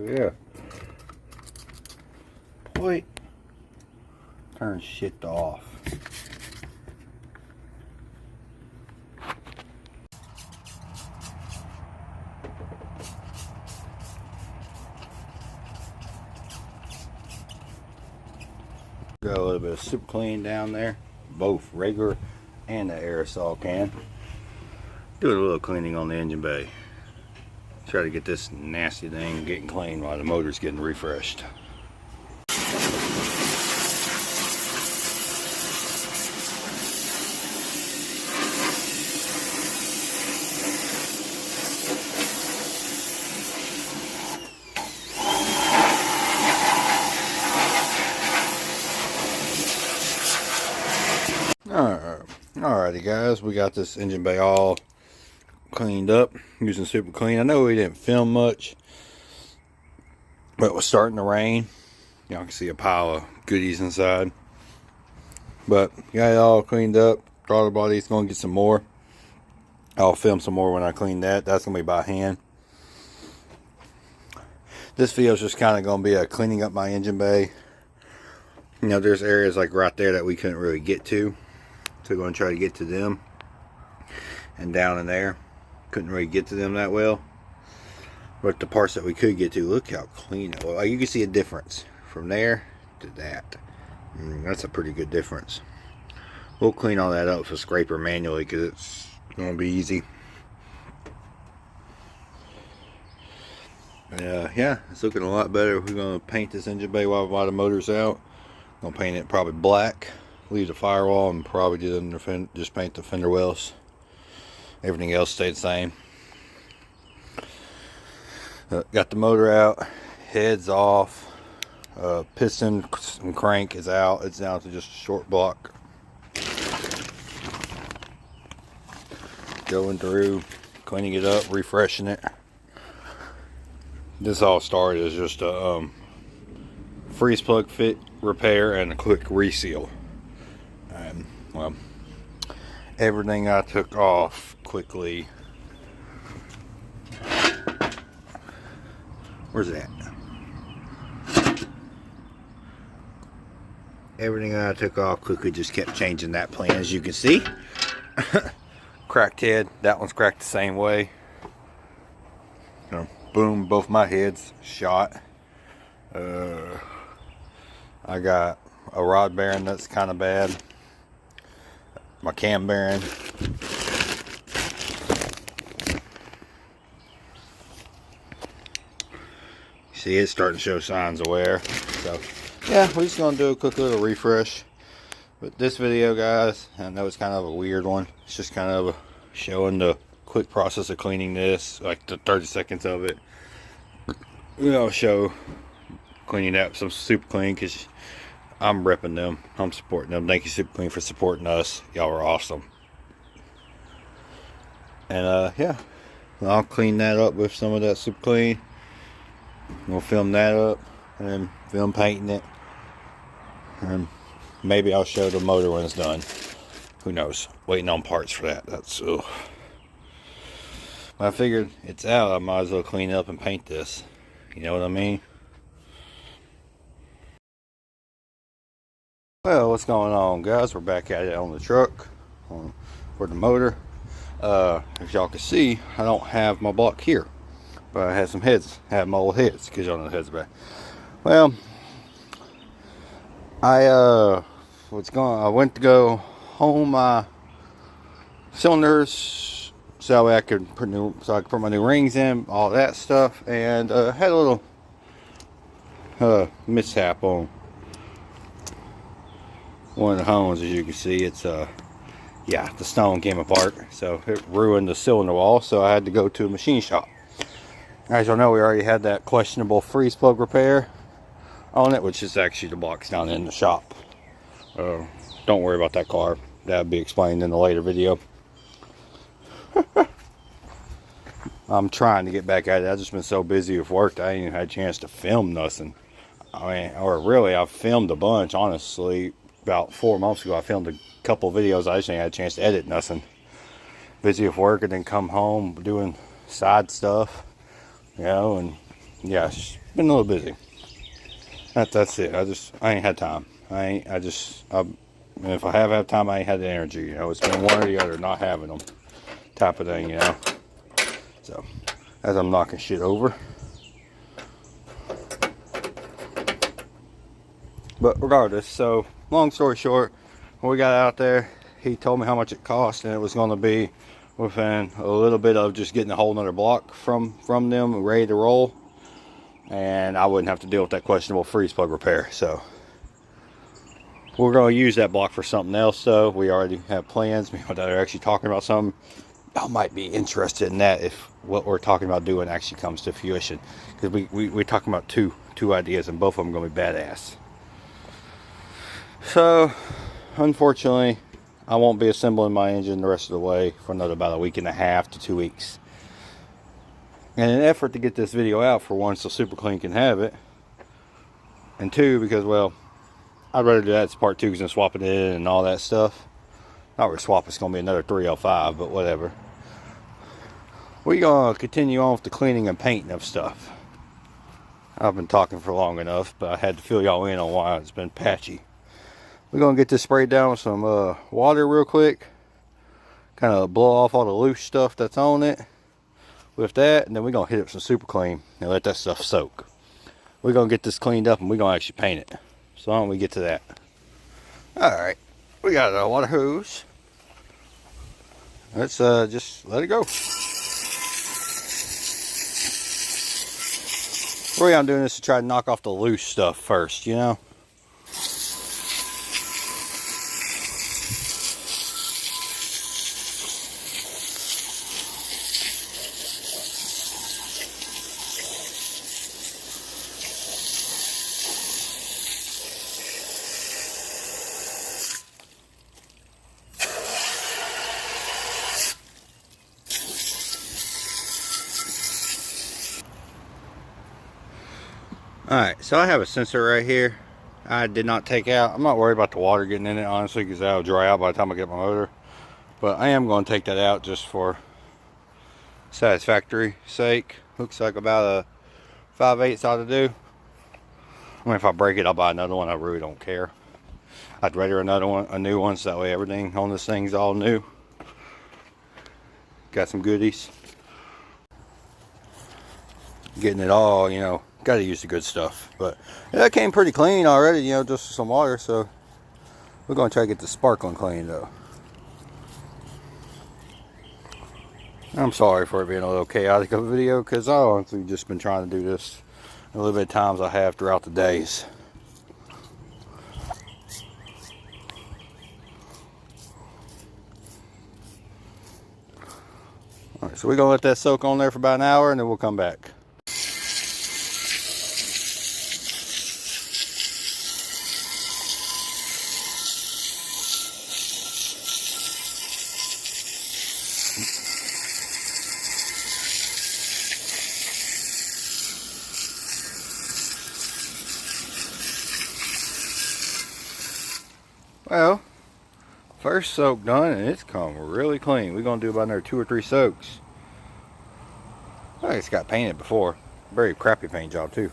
Yeah. Boy, turn shit off. Got a little bit of super clean down there, both regular and the aerosol can. Do a little cleaning on the engine bay. Try to get this nasty thing getting clean while the motor's getting refreshed. Alrighty guys, we got this engine bay all cleaned up using super clean. I know we didn't film much, but it was starting to rain. Y'all can see a pile of goodies inside, but got it all cleaned up. Throttle body's gonna get some more. I'll film some more when I clean that. That's gonna be by hand. This video is just kind of gonna be a cleaning up my engine bay. You know, there's areas like right there that we couldn't really get to, so we're going to try to get to them. And down in there, couldn't really get to them that well. But the parts that we could get to, look how clean it was. Like, you can see a difference from there to that. That's a pretty good difference. We'll clean all that up with a scraper manually because it's going to be easy. Yeah, it's looking a lot better. We're going to paint this engine bay while the motor's out. Gonna paint it probably black, leave the firewall, and probably just paint the fender wells. Everything else stayed the same. Got the motor out, heads off, piston and crank is out. It's down to just a short block. Going through, cleaning it up, refreshing it. This all started as just a freeze plug fit repair and a quick reseal. And well, everything I took off quickly. Where's that? Everything I took off quickly, just kept changing that plan, as you can see. Cracked head, that one's cracked the same way. So, boom, both my heads shot. I got a rod bearing that's kind of bad. My cam bearing. See, it's starting to show signs of wear. So, yeah, we're just going to do a quick little refresh. But this video, guys, I know it's kind of a weird one. It's just kind of showing the quick process of cleaning this, like the 30 seconds of it. I'll show cleaning that some super clean because I'm repping them. I'm supporting them. Thank you, Super Clean, for supporting us. Y'all are awesome. And yeah, I'll clean that up with some of that Super Clean. We'll film that up and then film painting it. And maybe I'll show the motor when it's done. Who knows? Waiting on parts for that. That's ugh. When I figured it's out, I might as well clean it up and paint this. You know what I mean? Well, what's going on, guys? We're back at it on the truck for the motor. As y'all can see, I don't have my block here, but I have some heads. I have my old heads because y'all know the heads are back. Well, I went to go home my cylinders so I could put my new rings in, all that stuff, and had a little mishap on one of the hones. As you can see, it's yeah, the stone came apart, so it ruined the cylinder wall, so I had to go to a machine shop. As y'all know, we already had that questionable freeze plug repair on it, which is actually the box down in the shop. Don't worry about that car, that'll be explained in a later video. I'm trying to get back at it. I've just been so busy with work that I ain't even had a chance to film nothing. I mean, or really, I've filmed a bunch, honestly. About 4 months ago, I filmed a couple videos. I just ain't had a chance to edit nothing. Busy with work, and then come home doing side stuff, you know, and yeah, it's been a little busy. That's it. I ain't had time. If I have had time, I ain't had the energy. You know, it's been one or the other, not having them, type of thing. You know. So, as I'm knocking shit over. But regardless, so long story short, when we got out there, he told me how much it cost, and it was going to be within a little bit of just getting a whole nother block from them ready to roll, and I wouldn't have to deal with that questionable freeze plug repair. So we're going to use that block for something else. So we already have plans. Me and my dad are actually talking about something. Y'all might be interested in that if what we're talking about doing actually comes to fruition, because we're talking about two ideas, and both of them are going to be badass. So unfortunately, I won't be assembling my engine the rest of the way for another about a week and a half to 2 weeks. And in an effort to get this video out, for one, so Super Clean can have it, and two, because, well, I'd rather do that as part 2, because I'm swapping it in and all that stuff. Not really swap, it's going to be another 305, but whatever. We're going to continue on with the cleaning and painting of stuff. I've been talking for long enough, but I had to fill y'all in on why it's been patchy. We're going to get this sprayed down with some water real quick. Kind of blow off all the loose stuff that's on it with that. And then we're going to hit it with some Super Clean and let that stuff soak. We're going to get this cleaned up and we're going to actually paint it. So why don't we get to that. Alright. We got a water hose. Let's just let it go. Really, I'm doing this to try to knock off the loose stuff first, you know. Alright, so I have a sensor right here. I did not take out. I'm not worried about the water getting in it, honestly, because that'll dry out by the time I get my motor. But I am going to take that out just for satisfactory sake. Looks like about a 5/8 ought to do. I mean, if I break it, I'll buy another one. I really don't care. I'd rather a new one, so that way everything on this thing's all new. Got some goodies. Getting it all, you know, got to use the good stuff. But that came pretty clean already, you know, just with some water. So we're going to try to get the sparkling clean, though. I'm sorry for it being a little chaotic of a video, because I've honestly just been trying to do this a little bit of times I have throughout the days. Alright, so we're going to let that soak on there for about an hour, and then we'll come back. Well, first soak done, and it's come really clean. We're going to do about another 2 or 3 soaks. I think it's got painted before. Very crappy paint job too.